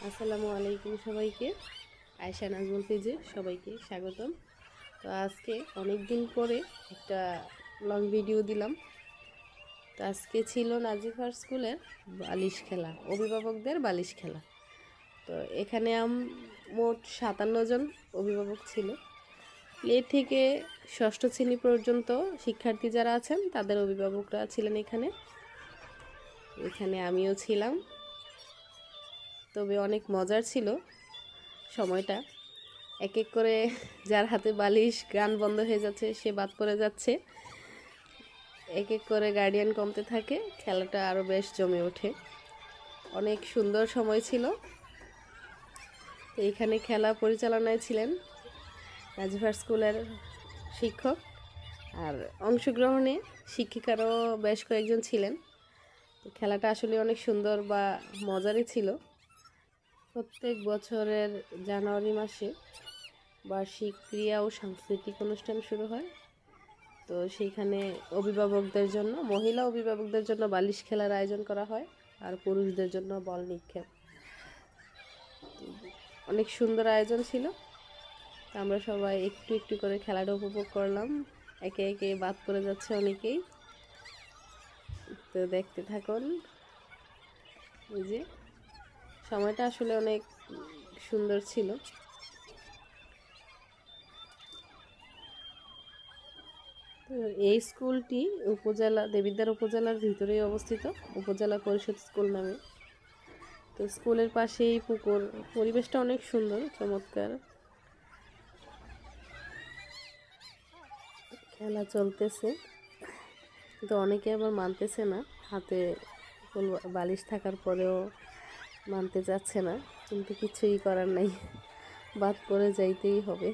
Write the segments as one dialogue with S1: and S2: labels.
S1: আসসালামু আলাইকুম সবাইকে। আয়শা নাজমুল পেজে সবাইকে স্বাগতম। তো আজকে অনেক দিন পরে একটা লং ভিডিও দিলাম। তো আজকে ছিল নাজিফার স্কুলের বালিশ খেলা, অভিভাবকদের বালিশ খেলা। তো এখানে মোট 57 জন অভিভাবক ছিল। প্লে থেকে ষষ্ঠ শ্রেণী পর্যন্ত শিক্ষার্থী যারা আছেন তাদের অভিভাবকরা ছিলেন এখানে। এখানে আমিও ছিলাম। তবে অনেক মজার ছিল সময়টা। এক এক করে যার হাতে বালিশ গান বন্ধ হয়ে যাচ্ছে সে বাদ পড়ে যাচ্ছে, এক এক করে গার্ডিয়ান কমতে থাকে, খেলাটা আরও বেশ জমে ওঠে। অনেক সুন্দর সময় ছিল। তো এইখানে খেলা পরিচালনায় ছিলেন নাজিফার স্কুলের শিক্ষক, আর অংশগ্রহণে শিক্ষিকারও বেশ কয়েকজন ছিলেন। তো খেলাটা আসলে অনেক সুন্দর বা মজারই ছিল। প্রত্যেক বছরের জানুয়ারি মাসে বার্ষিক ক্রীড়া ও সাংস্কৃতিক অনুষ্ঠান শুরু হয়। তো সেইখানে অভিভাবকদের জন্য, মহিলা অভিভাবকদের জন্য বালিশ খেলার আয়োজন করা হয়, আর পুরুষদের জন্য বল নিক্ষেপ। অনেক সুন্দর আয়োজন ছিল। তো আমরা সবাই একটু একটু করে খেলাটা উপভোগ করলাম। একে একে বাদ পড়ে যাচ্ছে অনেকেই। তো দেখতে থাকুন। এই যে সময়টা আসলে অনেক সুন্দর ছিল। এই স্কুলটি উপজেলা দেবিদ্বার উপজেলার ভিতরেই অবস্থিত, উপজেলা পরিষদ স্কুল নামে। তো স্কুলের পাশেই পুকুর, পরিবেশটা অনেক সুন্দর, চমৎকার। খেলা চলতেছে, তো অনেকে আবার মানতেছে না, হাতে বালিশ থাকার পরেও মানতে চাচ্ছে না, কিন্তু কিছুই করার নাই, বাদ পড়ে যাইতেই হবে।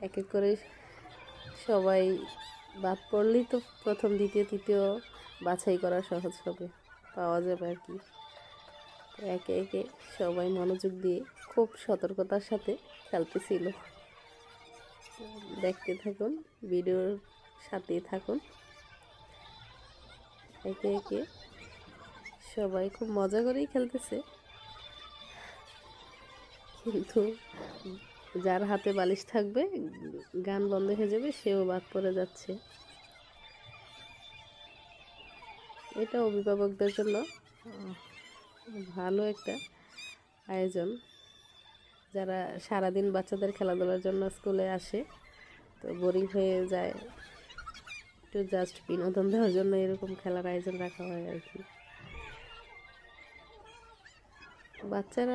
S1: এক এক করে সবাই বাদ পড়লেই তো প্রথম দ্বিতীয় তৃতীয় বাছাই করা সহজ হবে, পাওয়া যাবে আর কি। একে একে সবাই মনোযোগ দিয়ে খুব সতর্কতার সাথে খেলতেছিল। দেখতে থাকুন, ভিডিওর সাথেই থাকুন। একে একে সবাই খুব মজা করেই খেলতেছে, কিন্তু যার হাতে বালিশ থাকবে গান বন্ধ হয়ে যাবে সেও বাদ পড়ে যাচ্ছে। এটা অভিভাবকদের জন্য ভালো একটা আয়োজন। যারা সারাদিন বাচ্চাদের খেলাধুলার জন্য স্কুলে আসে, তো বোরিং হয়ে যায়, একটু জাস্ট বিনোদন দেওয়ার জন্য এরকম খেলার আয়োজন রাখা হয় আর কি। বাচ্চারা